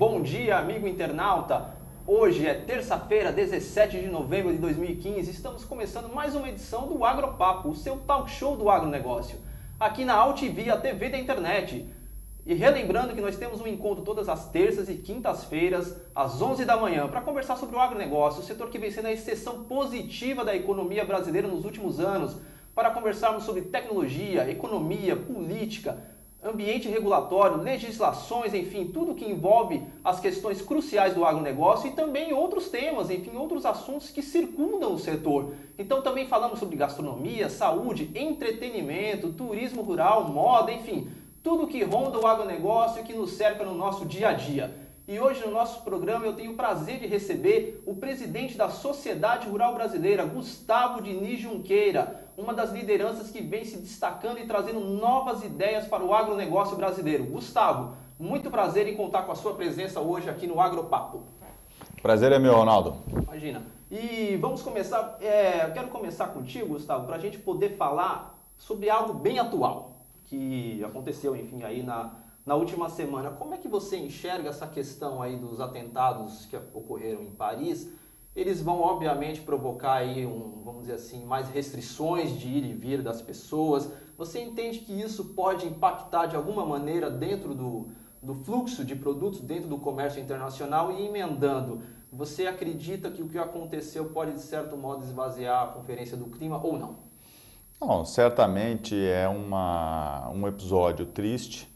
Bom dia, amigo internauta! Hoje é terça-feira, 17 de novembro de 2015. Estamos começando mais uma edição do Agropapo, o seu talk show do agronegócio, aqui na AltV, a TV da internet. E relembrando que nós temos um encontro todas as terças e quintas-feiras, às 11 da manhã, para conversar sobre o agronegócio, o setor que vem sendo a exceção positiva da economia brasileira nos últimos anos, para conversarmos sobre tecnologia, economia, política, ambiente regulatório, legislações, enfim, tudo que envolve as questões cruciais do agronegócio e também outros temas, enfim, outros assuntos que circundam o setor. Então também falamos sobre gastronomia, saúde, entretenimento, turismo rural, moda, enfim, tudo que ronda o agronegócio e que nos cerca no nosso dia a dia. E hoje no nosso programa eu tenho o prazer de receber o presidente da Sociedade Rural Brasileira, Gustavo Diniz Junqueira, uma das lideranças que vem se destacando e trazendo novas ideias para o agronegócio brasileiro. Gustavo, muito prazer em contar com a sua presença hoje aqui no Agropapo. Prazer é meu, Ronaldo. Imagina. E vamos começar, eu quero começar contigo, Gustavo, para a gente poder falar sobre algo bem atual, que aconteceu, enfim, aí na última semana. Como é que você enxerga essa questão aí dos atentados que ocorreram em Paris? Eles vão, obviamente, provocar aí, vamos dizer assim, mais restrições de ir e vir das pessoas. Você entende que isso pode impactar de alguma maneira dentro do fluxo de produtos dentro do comércio internacional? E emendando, você acredita que o que aconteceu pode, de certo modo, esvaziar a Conferência do Clima ou não? Não, certamente é um episódio triste,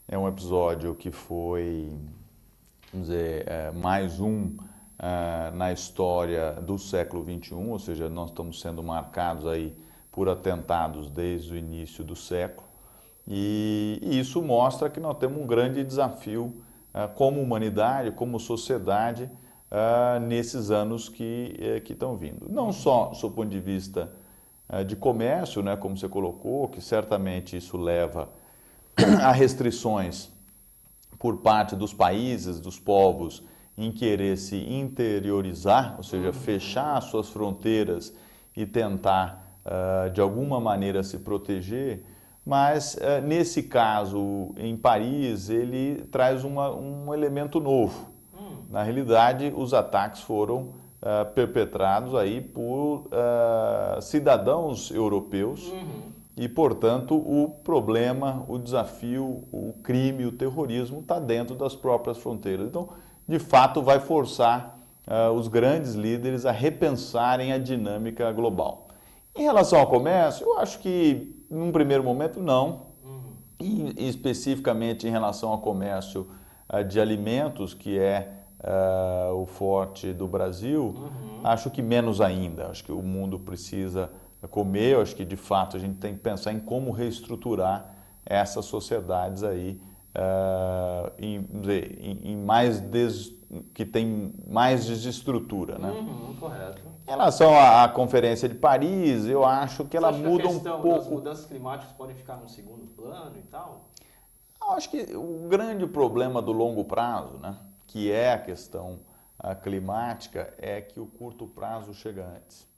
é um episódio que foi, vamos dizer, mais um na história do século XXI, ou seja, nós estamos sendo marcados aí por atentados desde o início do século, e isso mostra que nós temos um grande desafio como humanidade, como sociedade, nesses anos que estão vindo. Não só do ponto de vista de comércio, né, como você colocou, que certamente isso leva a restrições por parte dos países, dos povos, em querer se interiorizar, ou seja, fechar suas fronteiras e tentar, de alguma maneira, se proteger, mas, nesse caso, em Paris, ele traz um elemento novo. Na realidade, os ataques foram perpetrados aí por cidadãos europeus e, portanto, o problema, o desafio, o crime, o terrorismo está dentro das próprias fronteiras. Então, de fato, vai forçar os grandes líderes a repensarem a dinâmica global. Em relação ao comércio, eu acho que, num primeiro momento, não. E, especificamente em relação ao comércio de alimentos, que é o forte do Brasil, acho que menos ainda. Acho que o mundo precisa comer, acho que de fato a gente tem que pensar em como reestruturar essas sociedades aí, que tem mais desestrutura, né? Correto. Em relação à Conferência de Paris, eu acho que ela muda um pouco. As mudanças climáticas podem ficar no segundo plano e tal? Eu acho que o grande problema do longo prazo, né, que é a questão climática, é que o curto prazo chega antes.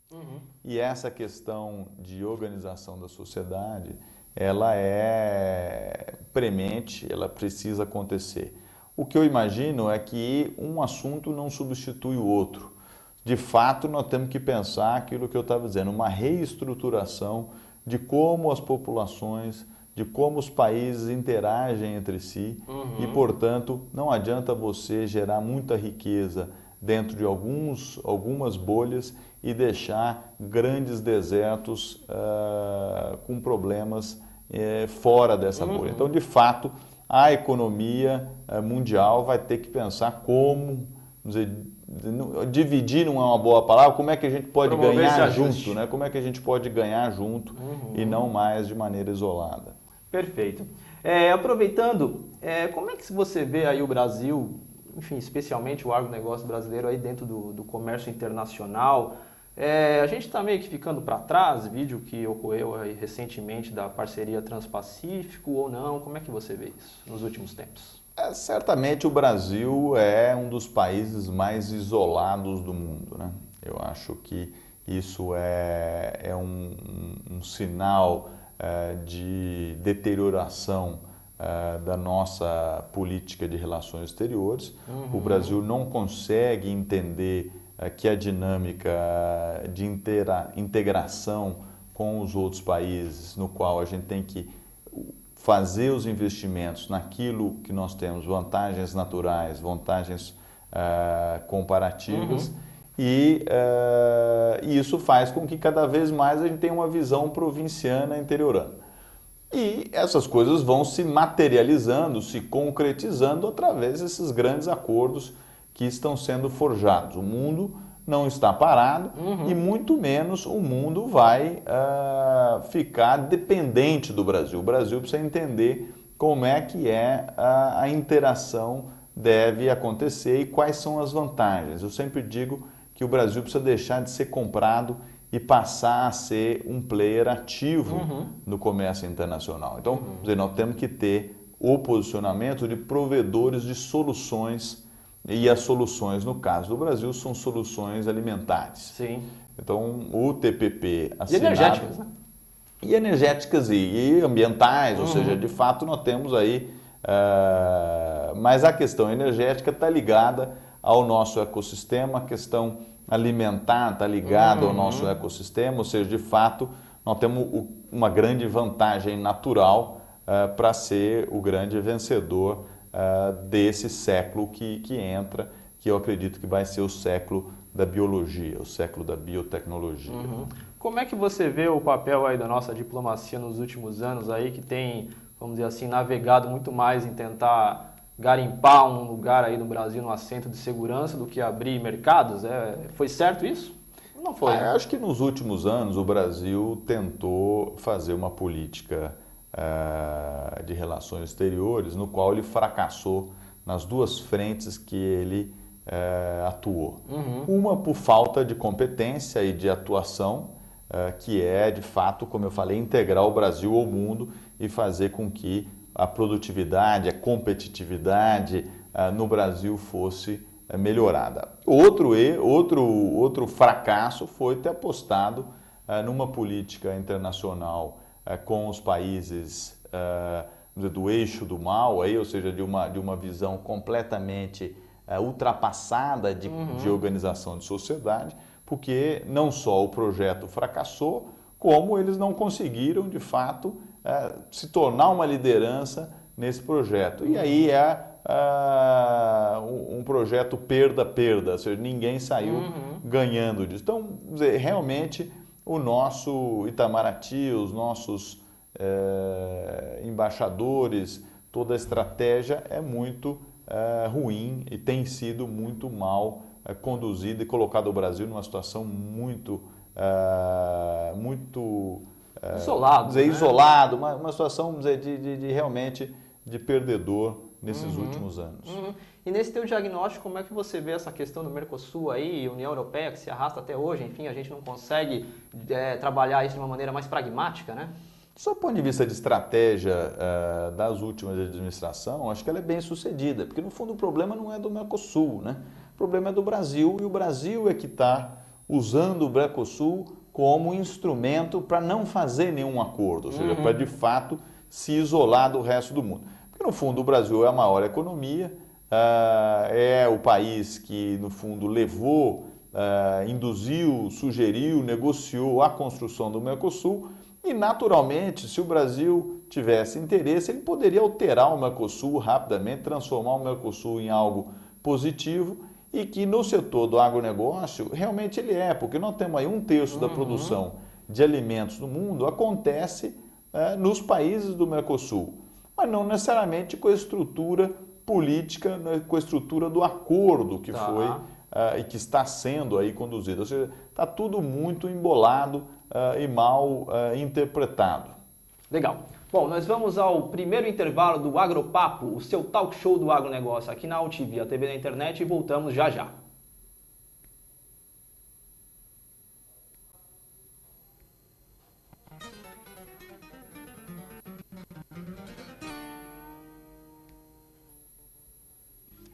E essa questão de organização da sociedade, ela é premente, ela precisa acontecer. O que eu imagino é que um assunto não substitui o outro. De fato, nós temos que pensar aquilo que eu estava dizendo, uma reestruturação de como as populações, de como os países interagem entre si e, portanto, não adianta você gerar muita riqueza dentro de algumas bolhas e deixar grandes desertos com problemas fora dessa bolha. Então, de fato, a economia mundial vai ter que pensar como, vamos dizer, dividir não é uma boa palavra, como é que a gente pode ganhar junto, né? Como é que a gente pode ganhar junto e não mais de maneira isolada. Perfeito. Aproveitando, como é que você vê aí o Brasil, enfim, especialmente o agronegócio brasileiro aí dentro do comércio internacional? A gente está meio que ficando para trás, vídeo que ocorreu aí recentemente da parceria Transpacífico ou não? Como é que você vê isso nos últimos tempos? Certamente o Brasil é um dos países mais isolados do mundo, né? Eu acho que isso é um sinal de deterioração da nossa política de relações exteriores. O Brasil não consegue entender que a dinâmica de integração com os outros países, no qual a gente tem que fazer os investimentos naquilo que nós temos vantagens naturais, vantagens comparativas, e isso faz com que cada vez mais a gente tenha uma visão provinciana interiorana. E essas coisas vão se materializando, se concretizando através desses grandes acordos que estão sendo forjados. O mundo não está parado e muito menos o mundo vai ficar dependente do Brasil. O Brasil precisa entender como é que a interação deve acontecer e quais são as vantagens. Eu sempre digo que o Brasil precisa deixar de ser comprado e passar a ser um player ativo no comércio internacional. Então, nós temos que ter o posicionamento de provedores de soluções, e as soluções, no caso do Brasil, são soluções alimentares. Sim. Então, o TPP assinado... E energéticas, né? E energéticas e ambientais, ou seja, de fato nós temos aí... mas a questão energética está ligada ao nosso ecossistema, a questão alimentar está ligada ao nosso ecossistema, ou seja, de fato, nós temos uma grande vantagem natural para ser o grande vencedor desse século que entra, que eu acredito que vai ser o século da biologia, o século da biotecnologia. Como é que você vê o papel aí da nossa diplomacia nos últimos anos aí, que tem, vamos dizer assim, navegado muito mais em tentar garimpar um lugar aí no Brasil no assento de segurança do que abrir mercados? Foi certo isso? Não foi, né? Acho que nos últimos anos o Brasil tentou fazer uma política de relações exteriores no qual ele fracassou nas duas frentes que ele atuou. Uma por falta de competência e de atuação, que é de fato, como eu falei, integrar o Brasil ao mundo e fazer com que a produtividade, a competitividade no Brasil fosse melhorada. Outro fracasso foi ter apostado numa política internacional com os países do eixo do mal, aí, ou seja, de uma visão completamente ultrapassada de organização de sociedade, porque não só o projeto fracassou, como eles não conseguiram, de fato, se tornar uma liderança nesse projeto. E aí um projeto perda-perda, ou seja, ninguém saiu ganhando disso. Então, realmente, o nosso Itamaraty, os nossos embaixadores, toda a estratégia é muito ruim e tem sido muito mal conduzida e colocado o Brasil numa situação muito isolado, né? Isolado, uma situação de realmente de perdedor nesses últimos anos. E nesse teu diagnóstico, como é que você vê essa questão do Mercosul aí, União Europeia, que se arrasta até hoje, enfim, a gente não consegue trabalhar isso de uma maneira mais pragmática, né? Do ponto de vista de estratégia das últimas de administração, acho que ela é bem sucedida, porque no fundo o problema não é do Mercosul, né? O problema é do Brasil, e o Brasil é que está usando o Mercosul como instrumento para não fazer nenhum acordo, ou seja, para de fato se isolar do resto do mundo. Porque no fundo o Brasil é a maior economia, é o país que no fundo levou, induziu, sugeriu, negociou a construção do Mercosul, e naturalmente, se o Brasil tivesse interesse, ele poderia alterar o Mercosul rapidamente, transformar o Mercosul em algo positivo, e que no setor do agronegócio realmente ele porque nós temos aí 1/3 da produção de alimentos no mundo acontece nos países do Mercosul, mas não necessariamente com a estrutura política, com a estrutura do acordo que foi e que está sendo aí conduzido. Ou seja, está tudo muito embolado e mal interpretado. Legal. Bom, nós vamos ao primeiro intervalo do Agropapo, o seu talk show do agronegócio aqui na AltV, a TV da internet, e voltamos já já.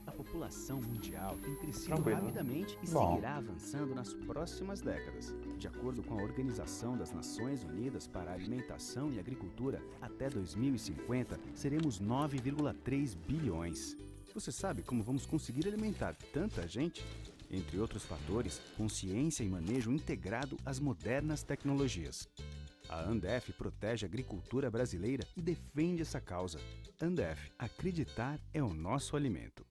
A população mundial tem crescido Tranquilo. rapidamente e Bom. seguirá avançando nas próximas décadas. De acordo com a Organização das Nações Unidas para a Alimentação e Agricultura, até 2050 seremos 9,3 bilhões. Você sabe como vamos conseguir alimentar tanta gente? Entre outros fatores, consciência e manejo integrado às modernas tecnologias. A Andef protege a agricultura brasileira e defende essa causa. Andef, acreditar é o nosso alimento.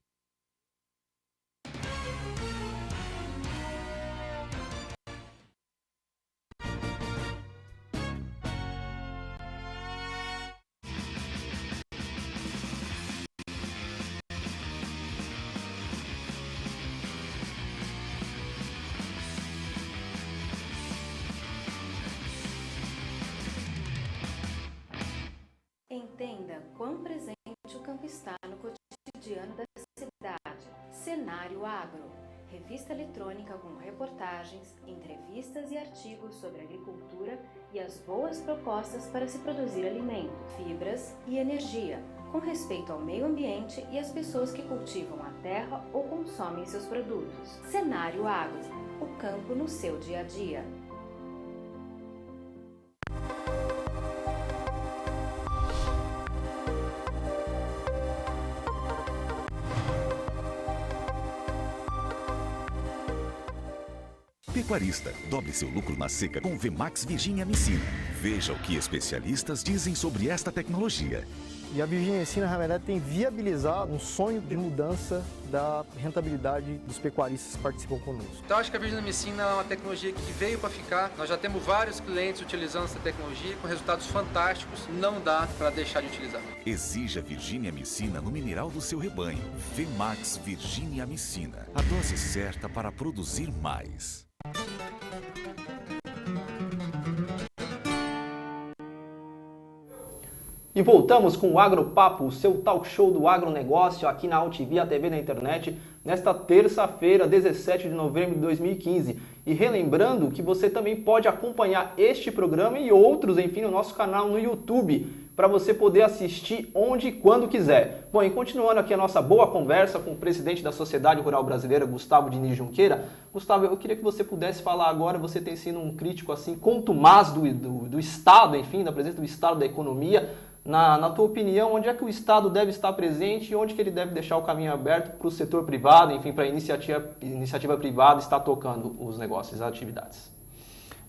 Entenda quão presente o campo está no cotidiano da cidade. Cenário Agro, revista eletrônica com reportagens, entrevistas e artigos sobre agricultura e as boas propostas para se produzir alimento, fibras e energia, com respeito ao meio ambiente e às pessoas que cultivam a terra ou consomem seus produtos. Cenário Agro, o campo no seu dia a dia. Pecuarista, dobre seu lucro na seca com Vemax Virginia Amicina. Veja o que especialistas dizem sobre esta tecnologia. E a Virginia Amicina, na verdade, tem viabilizado um sonho de mudança da rentabilidade dos pecuaristas que participam conosco. Então, acho que a Virginia Amicina é uma tecnologia que veio para ficar. Nós já temos vários clientes utilizando essa tecnologia com resultados fantásticos. Não dá para deixar de utilizar. Exija Virginia Amicina no mineral do seu rebanho. Vemax Virginia Amicina. A dose certa para produzir mais. E voltamos com o Agropapo, o seu talk show do agronegócio aqui na AltV, a TV na internet, nesta terça-feira, 17 de novembro de 2015. E relembrando que você também pode acompanhar este programa e outros, enfim, no nosso canal no YouTube, para você poder assistir onde e quando quiser. Bom, e continuando aqui a nossa boa conversa com o presidente da Sociedade Rural Brasileira, Gustavo Diniz Junqueira. Gustavo, eu queria que você pudesse falar agora, você tem sido um crítico assim contumaz do Estado, enfim, da presença do Estado da economia. Na tua opinião, onde é que o Estado deve estar presente e onde que ele deve deixar o caminho aberto para o setor privado, enfim, para a iniciativa privada estar tocando os negócios, as atividades?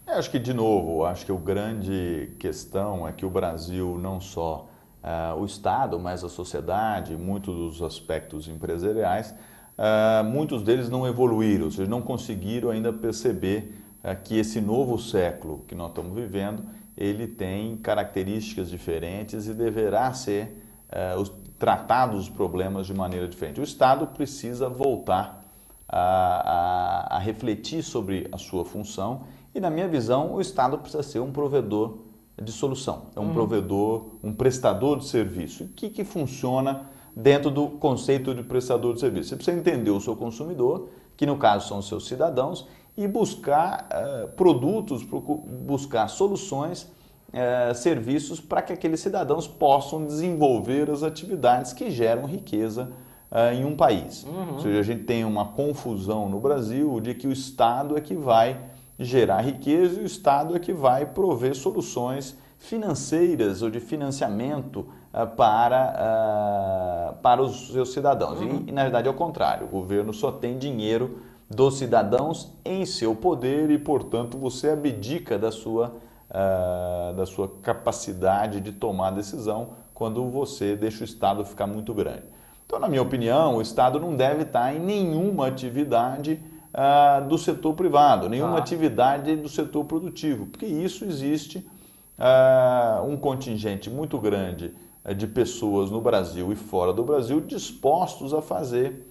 Acho que, de novo, acho que a grande questão é que o Brasil, não só o Estado, mas a sociedade, muitos dos aspectos empresariais, muitos deles não evoluíram, ou seja, não conseguiram ainda perceber que esse novo século que nós estamos vivendo, ele tem características diferentes e deverá ser tratados os problemas de maneira diferente. O Estado precisa voltar a refletir sobre a sua função e, na minha visão, o Estado precisa ser um provedor de solução, é um provedor, um prestador de serviço. O que funciona dentro do conceito de prestador de serviço? Você precisa entender o seu consumidor, que no caso são os seus cidadãos, e buscar produtos, buscar soluções, serviços para que aqueles cidadãos possam desenvolver as atividades que geram riqueza em um país. Ou seja, a gente tem uma confusão no Brasil de que o Estado é que vai gerar riqueza e o Estado é que vai prover soluções financeiras ou de financiamento para os seus cidadãos. E, na verdade, é o contrário. O governo só tem dinheiro dos cidadãos em seu poder e, portanto, você abdica da sua capacidade de tomar decisão quando você deixa o Estado ficar muito grande. Então, na minha opinião, o Estado não deve estar em nenhuma atividade do setor privado, nenhuma atividade do setor produtivo, porque isso existe um contingente muito grande de pessoas no Brasil e fora do Brasil dispostos a fazer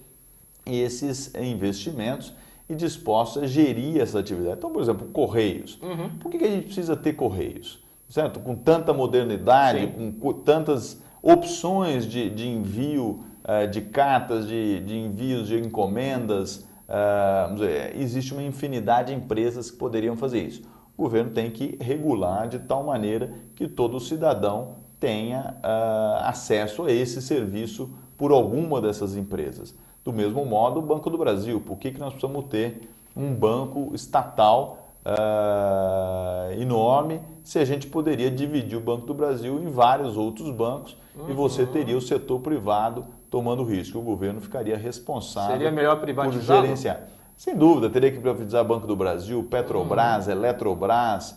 esses investimentos e dispostos a gerir essa atividade. Então, por exemplo, Correios. Por que a gente precisa ter Correios? Certo? Com tanta modernidade, com tantas opções de envio de cartas, de envios de encomendas, existe uma infinidade de empresas que poderiam fazer isso. O governo tem que regular de tal maneira que todo cidadão tenha acesso a esse serviço por alguma dessas empresas. Do mesmo modo, o Banco do Brasil. Por que nós precisamos ter um banco estatal enorme se a gente poderia dividir o Banco do Brasil em vários outros bancos e você teria o setor privado tomando risco? O governo ficaria responsável. Seria melhor por privatizar? gerenciar. Sem dúvida, teria que privatizar Banco do Brasil, Petrobras, Eletrobras,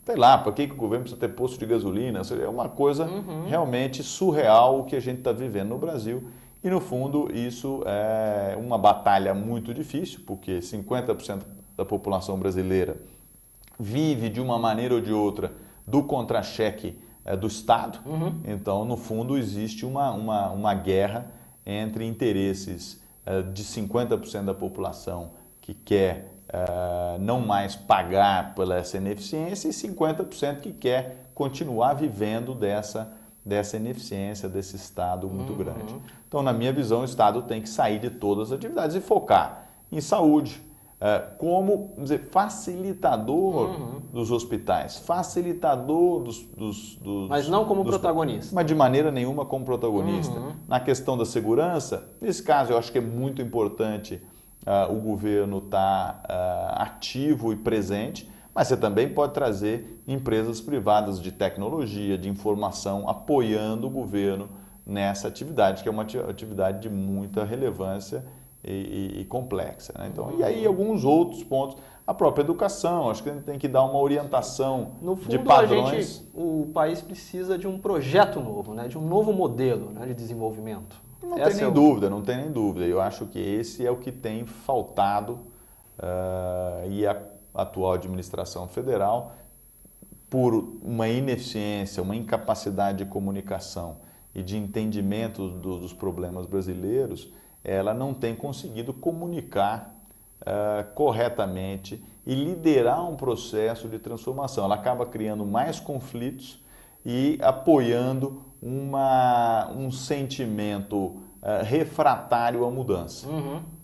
sei lá, para que o governo precisa ter posto de gasolina? É uma coisa realmente surreal o que a gente está vivendo no Brasil. E, no fundo, isso é uma batalha muito difícil, porque 50% da população brasileira vive de uma maneira ou de outra do contra-cheque do Estado. Então, no fundo, existe uma guerra entre interesses de 50% da população que quer não mais pagar pela essa ineficiência e 50% que quer continuar vivendo dessa ineficiência, desse Estado muito grande. Então, na minha visão, o Estado tem que sair de todas as atividades e focar em saúde, como, vamos dizer, facilitador dos hospitais, facilitador dos Mas não como protagonista. Mas de maneira nenhuma como protagonista. Na questão da segurança, nesse caso eu acho que é muito importante o governo estar ativo e presente, mas você também pode trazer empresas privadas de tecnologia, de informação, apoiando o governo nessa atividade, que é uma atividade de muita relevância e complexa, né? Então, e aí alguns outros pontos, a própria educação, acho que a gente tem que dar uma orientação No fundo, de padrões. o país precisa de um projeto novo, né? De um novo modelo, né, de desenvolvimento. Não tem nem dúvida, não tem nem dúvida. Eu acho que esse é o que tem faltado e a atual administração federal, por uma ineficiência, uma incapacidade de comunicação e de entendimento dos problemas brasileiros, ela não tem conseguido comunicar corretamente e liderar um processo de transformação. Ela acaba criando mais conflitos e apoiando um sentimento refratário à mudança.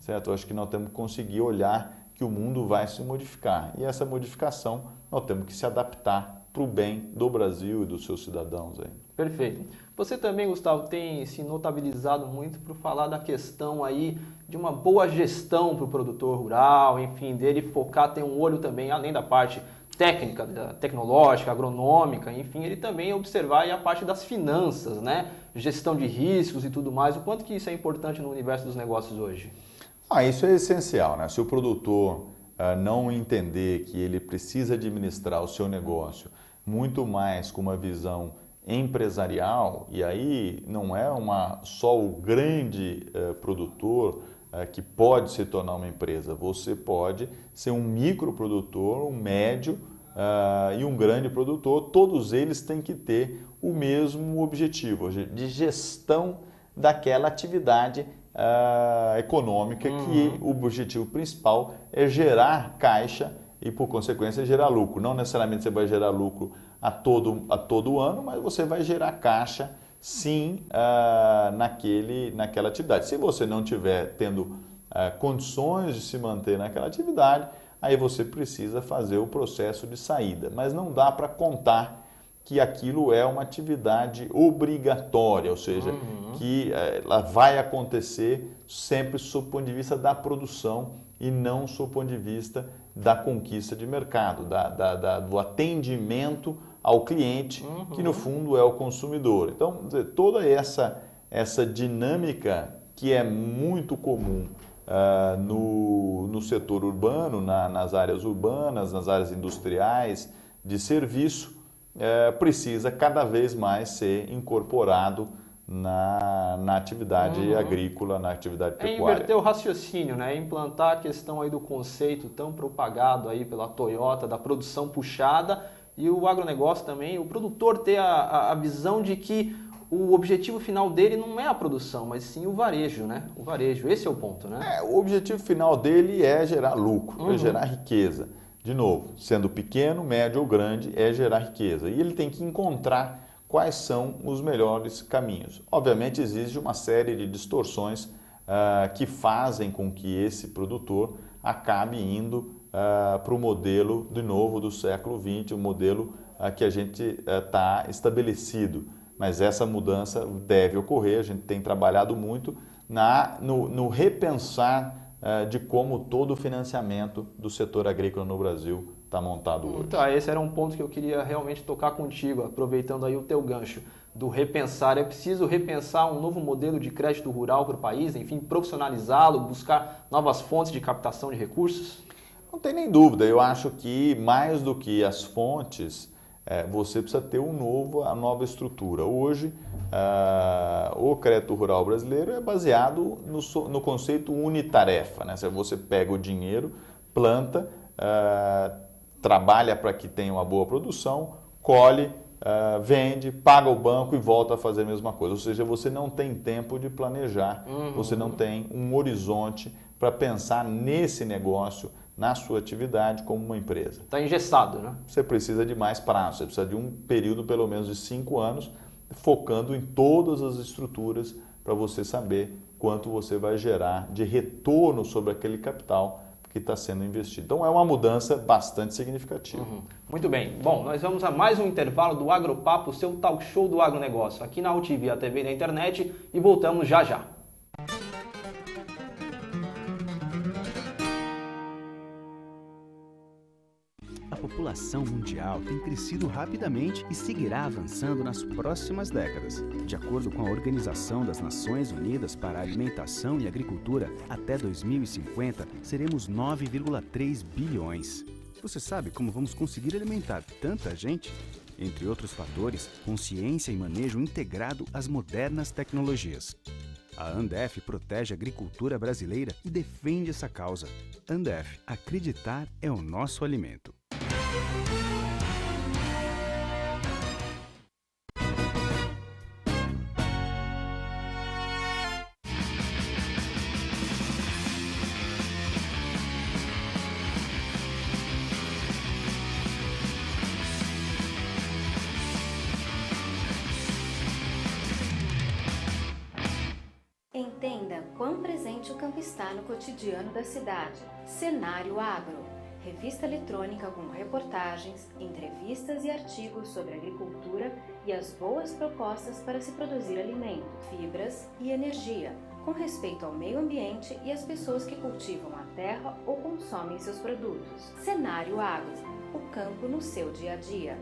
Certo? Eu acho que nós temos que conseguir olhar que o mundo vai se modificar. E essa modificação nós temos que se adaptar para o bem do Brasil e dos seus cidadãos aí. Perfeito. Você também, Gustavo, tem se notabilizado muito por falar da questão aí de uma boa gestão para o produtor rural, enfim, dele focar, ter um olho também, além da parte técnica, tecnológica, agronômica, enfim, ele também observar aí a parte das finanças, né? Gestão de riscos e tudo mais. O quanto que isso é importante no universo dos negócios hoje? Isso é essencial, né? Se o produtor não entender que ele precisa administrar o seu negócio muito mais com uma visão empresarial, e aí não é só o grande produtor que pode se tornar uma empresa, você pode ser um microprodutor, um médio e um grande produtor, todos eles têm que ter o mesmo objetivo, de gestão daquela atividade econômica, que o objetivo principal é gerar caixa e, por consequência, gerar lucro. Não necessariamente você vai gerar lucro a todo ano, mas você vai gerar caixa, sim, naquela atividade. Se você não estiver tendo condições de se manter naquela atividade, aí você precisa fazer o processo de saída. Mas não dá para contar que aquilo é uma atividade obrigatória, ou seja, que ela vai acontecer sempre sob o ponto de vista da produção e não sob o ponto de vista da conquista de mercado, do atendimento ao cliente, que no fundo é o consumidor. Então, toda essa dinâmica que é muito comum no setor urbano, nas áreas urbanas, nas áreas industriais, de serviço, precisa cada vez mais ser incorporado na atividade agrícola, na atividade pecuária. Inverter o raciocínio, né? Implantar a questão aí do conceito tão propagado aí pela Toyota, da produção puxada, e o agronegócio também, o produtor ter a visão de que o objetivo final dele não é a produção, mas sim o varejo, né? O varejo, esse é o ponto, né? O objetivo final dele é gerar lucro, é gerar riqueza. De novo, sendo pequeno, médio ou grande, é gerar riqueza. E ele tem que encontrar quais são os melhores caminhos. Obviamente, existe uma série de distorções que fazem com que esse produtor acabe indo para o modelo, de novo, do século XX, o modelo que a gente está estabelecido. Mas essa mudança deve ocorrer, a gente tem trabalhado muito no repensar de como todo o financiamento do setor agrícola no Brasil está montado hoje. Tá, esse era um ponto que eu queria realmente tocar contigo, aproveitando aí o teu gancho do repensar. É preciso repensar um novo modelo de crédito rural para o país, enfim, profissionalizá-lo, buscar novas fontes de captação de recursos? Não tem nem dúvida, eu acho que mais do que as fontes, você precisa ter a nova estrutura. Hoje, o crédito rural brasileiro é baseado no conceito unitarefa, né? Você pega o dinheiro, planta, trabalha para que tenha uma boa produção, colhe, vende, paga o banco e volta a fazer a mesma coisa. Ou seja, você não tem tempo de planejar, você não tem um horizonte para pensar nesse negócio, na sua atividade como uma empresa. Está engessado, né? Você precisa de mais prazo, você precisa de um período pelo menos de 5 anos, focando em todas as estruturas para você saber quanto você vai gerar de retorno sobre aquele capital que está sendo investido. Então é uma mudança bastante significativa. Muito bem. Bom, nós vamos a mais um intervalo do Agropapo, seu talk show do agronegócio, aqui na UTV, a TV da internet, e voltamos já já. A população mundial tem crescido rapidamente e seguirá avançando nas próximas décadas. De acordo com a Organização das Nações Unidas para a Alimentação e Agricultura, até 2050 seremos 9,3 bilhões. Você sabe como vamos conseguir alimentar tanta gente? Entre outros fatores, consciência e manejo integrado às modernas tecnologias. A Andef protege a agricultura brasileira e defende essa causa. Andef, acreditar é o nosso alimento. Entenda quão presente o campo está no cotidiano da cidade. Cenário Agro, revista eletrônica com reportagens, entrevistas e artigos sobre agricultura e as boas propostas para se produzir alimento, fibras e energia, com respeito ao meio ambiente e às pessoas que cultivam a terra ou consomem seus produtos. Cenário Agro, o campo no seu dia a dia.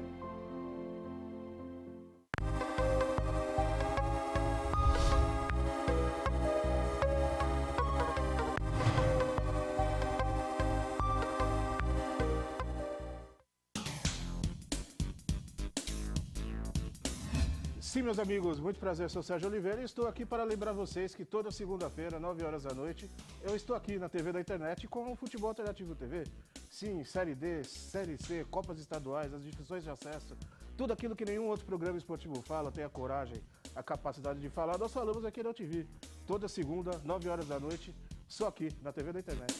Sim, meus amigos, muito prazer, eu sou Sérgio Oliveira e estou aqui para lembrar vocês que toda segunda-feira, 9 horas da noite, eu estou aqui na TV da internet com o Futebol Alternativo TV. Sim, Série D, Série C, Copas Estaduais, as divisões de acesso, tudo aquilo que nenhum outro programa esportivo fala, tem a coragem, a capacidade de falar, nós falamos aqui na UTV. Toda segunda, 9 horas da noite, só aqui na TV da internet.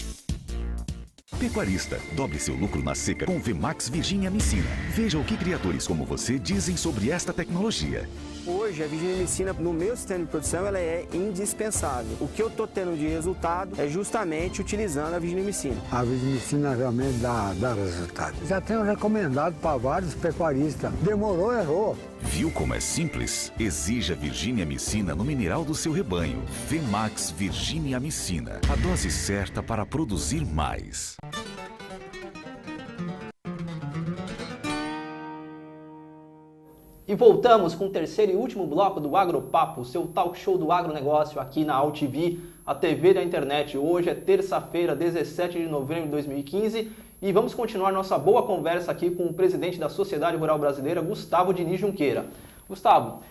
Pecuarista, dobre seu lucro na seca com o VMAX Virginia Amicina. Veja o que criadores como você dizem sobre esta tecnologia. Hoje, a Virginia Amicina, no meu sistema de produção, ela é indispensável. O que eu estou tendo de resultado é justamente utilizando a Virginia Amicina. A Virginia Amicina realmente dá resultado. Já tenho recomendado para vários pecuaristas. Demorou, errou. Viu como é simples? Exija Virginia Amicina no mineral do seu rebanho. VMAX Virginia Amicina. A dose certa para produzir mais. E voltamos com o terceiro e último bloco do Agropapo, seu talk show do agronegócio aqui na UTV, a TV da internet. Hoje é terça-feira, 17 de novembro de 2015 e vamos continuar nossa boa conversa aqui com o presidente da Sociedade Rural Brasileira, Gustavo Diniz Junqueira. Gustavo,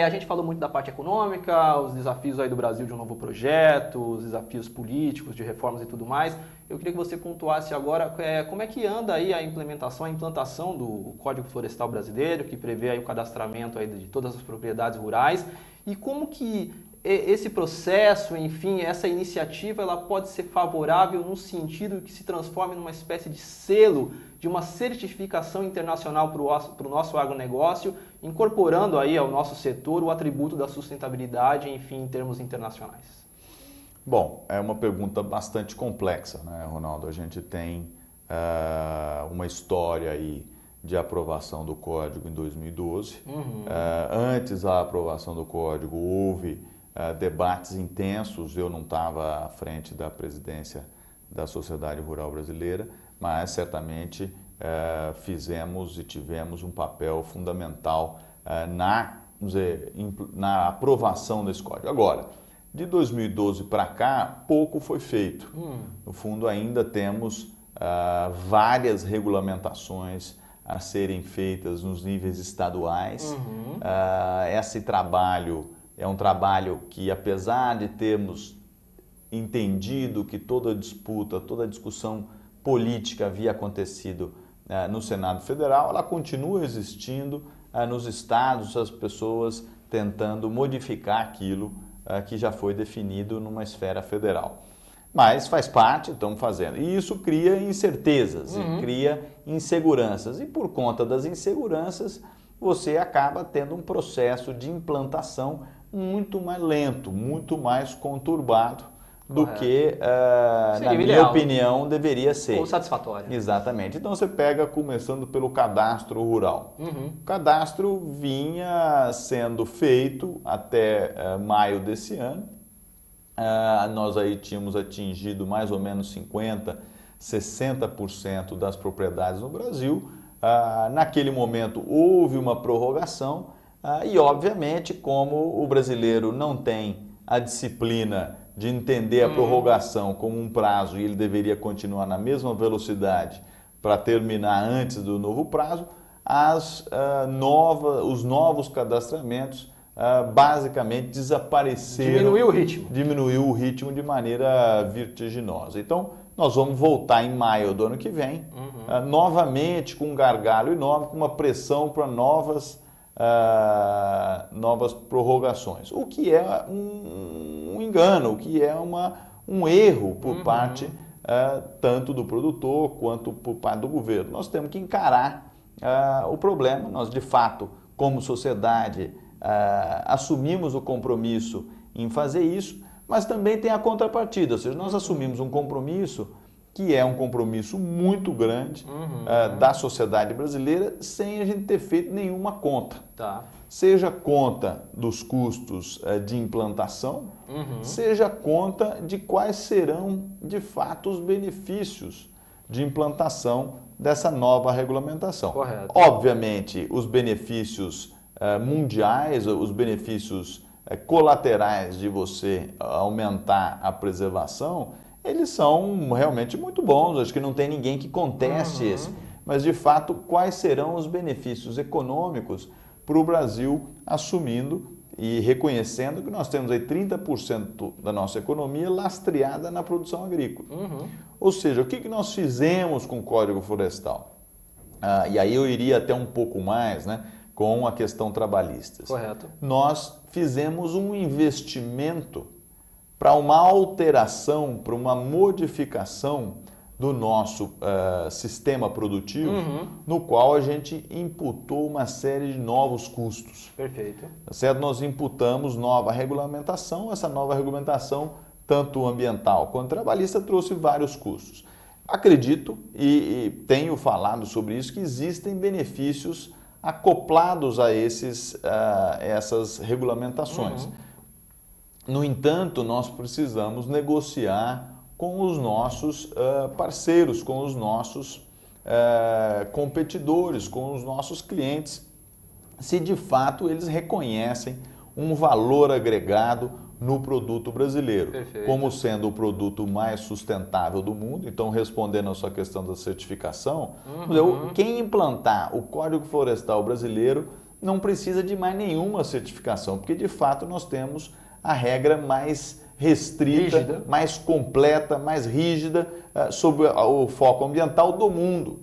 a gente falou muito da parte econômica, os desafios aí do Brasil de um novo projeto, os desafios políticos, de reformas e tudo mais. Eu queria que você pontuasse agora como é que anda aí a implementação, a implantação do Código Florestal Brasileiro, que prevê aí o cadastramento aí de todas as propriedades rurais, e como que esse processo, enfim, essa iniciativa, ela pode ser favorável no sentido que se transforme numa espécie de selo, de uma certificação internacional para o nosso agronegócio, incorporando aí ao nosso setor o atributo da sustentabilidade, enfim, em termos internacionais. Bom, é uma pergunta bastante complexa, né, Ronaldo? A gente tem uma história aí de aprovação do Código em 2012. Antes da aprovação do Código, houve debates intensos. Eu não estava à frente da presidência da Sociedade Rural Brasileira, mas certamente fizemos e tivemos um papel fundamental na aprovação desse código. Agora, de 2012 para cá, pouco foi feito. No fundo, ainda temos várias regulamentações a serem feitas nos níveis estaduais. Esse trabalho é um trabalho que, apesar de termos entendido que toda disputa, toda discussão política havia acontecido no Senado Federal, ela continua existindo nos estados, as pessoas tentando modificar aquilo que já foi definido numa esfera federal. Mas faz parte, estamos fazendo. E isso cria incertezas, cria inseguranças. E por conta das inseguranças, você acaba tendo um processo de implantação muito mais lento, muito mais conturbado do que, na minha opinião, deveria ser. Ou satisfatório. Exatamente. Então você pega, começando pelo cadastro rural. O cadastro vinha sendo feito até maio desse ano. Nós aí tínhamos atingido mais ou menos 50%, 60% das propriedades no Brasil. Naquele momento houve uma prorrogação e, obviamente, como o brasileiro não tem a disciplina de entender a prorrogação como um prazo e ele deveria continuar na mesma velocidade para terminar antes do novo prazo, os novos cadastramentos basicamente desapareceram. Diminuiu o ritmo. Diminuiu o ritmo de maneira vertiginosa. Então, nós vamos voltar em maio do ano que vem, novamente com um gargalo enorme, com uma pressão para novas prorrogações. O que é um engano, o que é um erro por parte tanto do produtor quanto por parte do governo. Nós temos que encarar o problema. Nós, de fato, como sociedade, assumimos o compromisso em fazer isso, mas também tem a contrapartida, ou seja, nós assumimos um compromisso que é um compromisso muito grande da sociedade brasileira sem a gente ter feito nenhuma conta. Seja conta dos custos de implantação, seja conta de quais serão, de fato, os benefícios de implantação dessa nova regulamentação. Correto. Obviamente, os benefícios mundiais, os benefícios colaterais de você aumentar a preservação, eles são realmente muito bons. Acho que não tem ninguém que conteste esse. Mas, de fato, quais serão os benefícios econômicos para o Brasil, assumindo e reconhecendo que nós temos aí 30% da nossa economia lastreada na produção agrícola. Ou seja, o que nós fizemos com o Código Florestal? E aí eu iria até um pouco mais, né, com a questão trabalhista. Correto. Nós fizemos um investimento para uma alteração, para uma modificação do nosso sistema produtivo, no qual a gente imputou uma série de novos custos. Perfeito. Certo? Nós imputamos nova regulamentação. Essa nova regulamentação, tanto ambiental quanto trabalhista, trouxe vários custos. Acredito e tenho falado sobre isso, que existem benefícios acoplados a essas regulamentações. No entanto, nós precisamos negociar com os nossos parceiros, com os nossos competidores, com os nossos clientes, se de fato eles reconhecem um valor agregado no produto brasileiro, como sendo o produto mais sustentável do mundo. Então, respondendo a sua questão da certificação, quem implantar o Código Florestal brasileiro não precisa de mais nenhuma certificação, porque de fato nós temos a regra mais restrita, mais completa, mais rígida sobre o foco ambiental do mundo.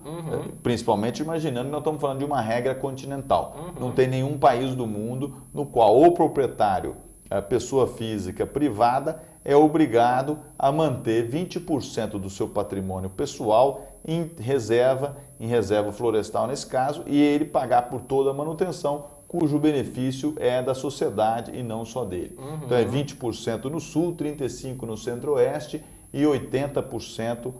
Principalmente imaginando que nós estamos falando de uma regra continental. Não tem nenhum país do mundo no qual o proprietário, a pessoa física privada, é obrigado a manter 20% do seu patrimônio pessoal em reserva florestal nesse caso, e ele pagar por toda a manutenção, cujo benefício é da sociedade e não só dele. Então é 20% no sul, 35% no centro-oeste e 80%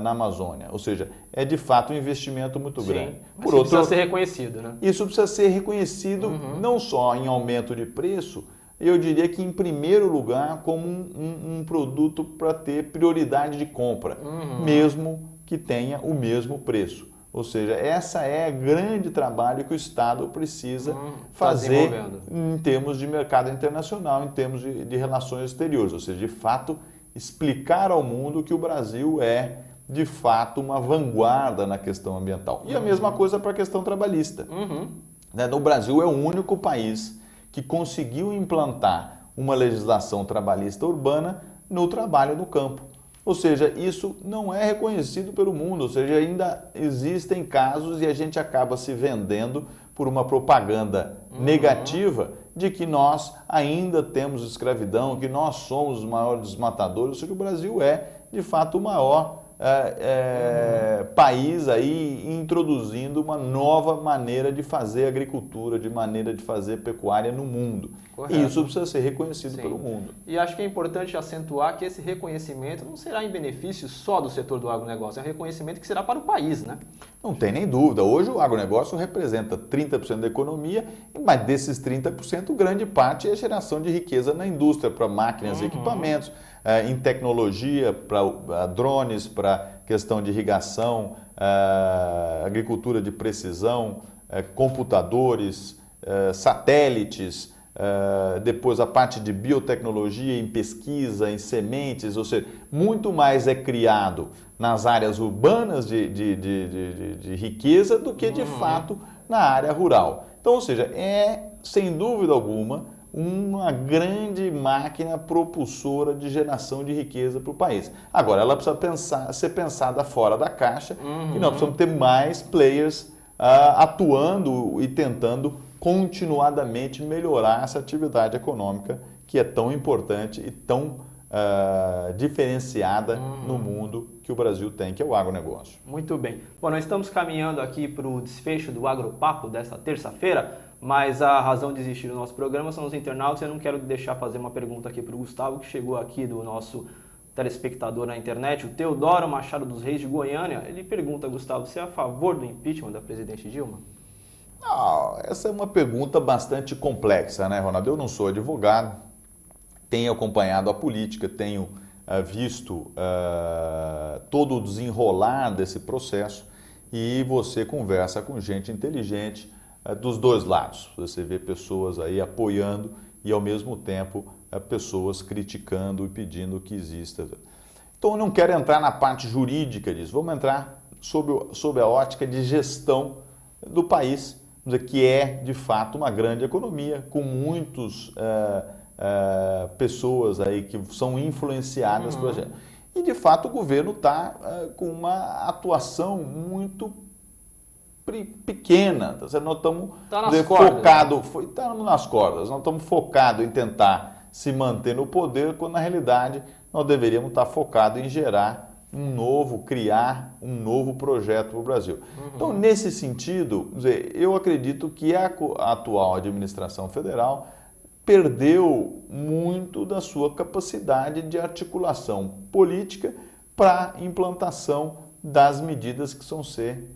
na Amazônia. Ou seja, é de fato um investimento muito grande. Por outro, precisa ser reconhecido, né? Isso precisa ser reconhecido não só em aumento de preço, eu diria que em primeiro lugar como um produto para ter prioridade de compra, mesmo que tenha o mesmo preço. Ou seja, essa é o grande trabalho que o Estado precisa fazer em termos de mercado internacional, em termos de relações exteriores. Ou seja, de fato, explicar ao mundo que o Brasil é, de fato, uma vanguarda na questão ambiental. E a mesma coisa para a questão trabalhista. No Brasil é o único país que conseguiu implantar uma legislação trabalhista urbana no trabalho no campo. Ou seja, isso não é reconhecido pelo mundo, ou seja, ainda existem casos e a gente acaba se vendendo por uma propaganda negativa de que nós ainda temos escravidão, que nós somos os maiores desmatadores, ou seja, o Brasil é, de fato, o maior país aí introduzindo uma nova maneira de fazer agricultura, de maneira de fazer pecuária no mundo. Correto. E isso precisa ser reconhecido pelo mundo. E acho que é importante acentuar que esse reconhecimento não será em benefício só do setor do agronegócio, é um reconhecimento que será para o país, né? Não tem nem dúvida. Hoje o agronegócio representa 30% da economia, mas desses 30%, grande parte é geração de riqueza na indústria, para máquinas e equipamentos, em tecnologia, para drones, para questão de irrigação, agricultura de precisão, computadores, satélites, depois a parte de biotecnologia em pesquisa, em sementes, ou seja, muito mais é criado nas áreas urbanas de riqueza do que de fato na área rural. Então, ou seja, é sem dúvida alguma uma grande máquina propulsora de geração de riqueza para o país. Agora, ela precisa ser pensada fora da caixa e nós precisamos ter mais players atuando e tentando continuadamente melhorar essa atividade econômica que é tão importante e tão diferenciada no mundo que o Brasil tem, que é o agronegócio. Muito bem. Bom, nós estamos caminhando aqui para o desfecho do Agropapo desta terça-feira, mas a razão de existir do nosso programa são os internautas. Eu não quero deixar fazer uma pergunta aqui para o Gustavo, que chegou aqui do nosso telespectador na internet, o Teodoro Machado dos Reis de Goiânia. Ele pergunta, Gustavo, você é a favor do impeachment da presidente Dilma? Essa é uma pergunta bastante complexa, né, Ronaldo? Eu não sou advogado, tenho acompanhado a política, tenho visto todo o desenrolar desse processo e você conversa com gente inteligente dos dois lados. Você vê pessoas aí apoiando e, ao mesmo tempo, pessoas criticando e pedindo que exista. Então, eu não quero entrar na parte jurídica disso, vamos entrar sob a ótica de gestão do país, que é, de fato, uma grande economia, com muitas pessoas aí que são influenciadas por gente. E, de fato, o governo está com uma atuação muito pequena. Nós estamos focados nas cordas, nós estamos focados em tentar se manter no poder, quando, na realidade, nós deveríamos estar focados em gerar criar um novo projeto para o Brasil. Então, nesse sentido, eu acredito que a atual administração federal perdeu muito da sua capacidade de articulação política para a implantação das medidas que vão ser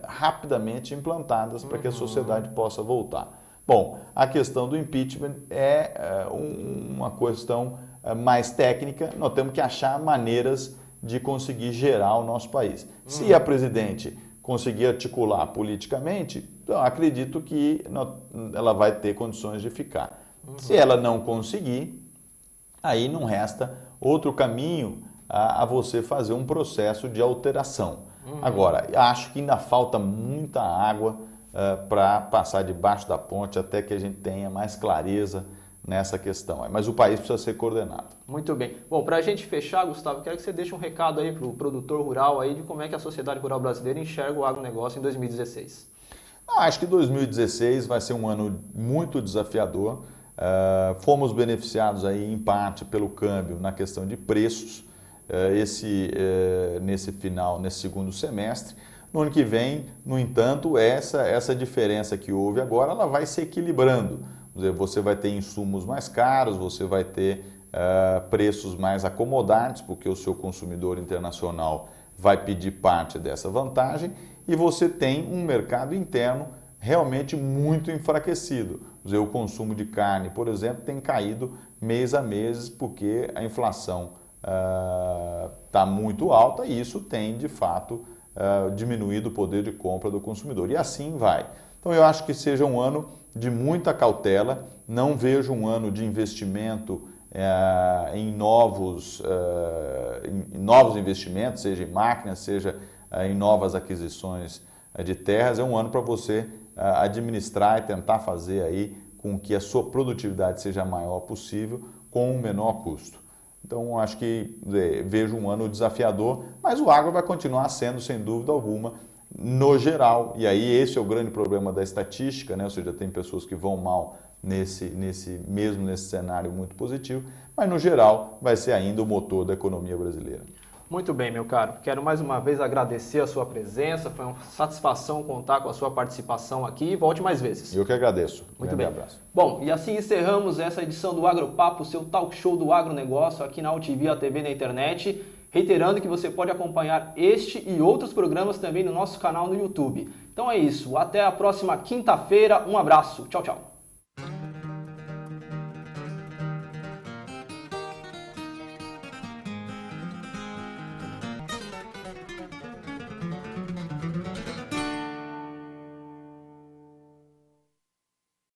rapidamente implantadas para que a sociedade possa voltar. Bom, a questão do impeachment é uma questão mais técnica, nós temos que achar maneiras de conseguir gerar o nosso país. Se a presidente conseguir articular politicamente, eu acredito que ela vai ter condições de ficar. Se ela não conseguir, aí não resta outro caminho a você fazer um processo de alteração. Agora, acho que ainda falta muita água para passar debaixo da ponte até que a gente tenha mais clareza nessa questão. Mas o país precisa ser coordenado. Muito bem. Bom, para a gente fechar, Gustavo, quero que você deixe um recado aí para o produtor rural aí de como é que a sociedade rural brasileira enxerga o agronegócio em 2016. Acho que 2016 vai ser um ano muito desafiador. Fomos beneficiados aí em parte pelo câmbio na questão de preços nesse segundo semestre. No ano que vem, no entanto, essa diferença que houve agora, ela vai se equilibrando. Você vai ter insumos mais caros, você vai ter preços mais acomodados, porque o seu consumidor internacional vai pedir parte dessa vantagem, e você tem um mercado interno realmente muito enfraquecido. Quer dizer, o consumo de carne, por exemplo, tem caído mês a mês porque a inflação está muito alta e isso tem, de fato, diminuído o poder de compra do consumidor. E assim vai. Então eu acho que seja um ano de muita cautela, não vejo um ano de investimento em novos investimentos, seja em máquinas, seja em novas aquisições de terras. É um ano para você administrar e tentar fazer aí com que a sua produtividade seja a maior possível com o menor custo. Então, acho que vejo um ano desafiador, mas o agro vai continuar sendo, sem dúvida alguma, no geral. E aí esse é o grande problema da estatística, né? Ou seja, tem pessoas que vão mal mesmo nesse cenário muito positivo, mas no geral vai ser ainda o motor da economia brasileira. Muito bem, meu caro. Quero mais uma vez agradecer a sua presença. Foi uma satisfação contar com a sua participação aqui e volte mais vezes. Eu que agradeço. Muito bem. Abraço. Bom, e assim encerramos essa edição do Agropapo, seu talk show do agronegócio aqui na UTV, a TV na internet. Reiterando que você pode acompanhar este e outros programas também no nosso canal no YouTube. Então é isso. Até a próxima quinta-feira. Um abraço. Tchau, tchau.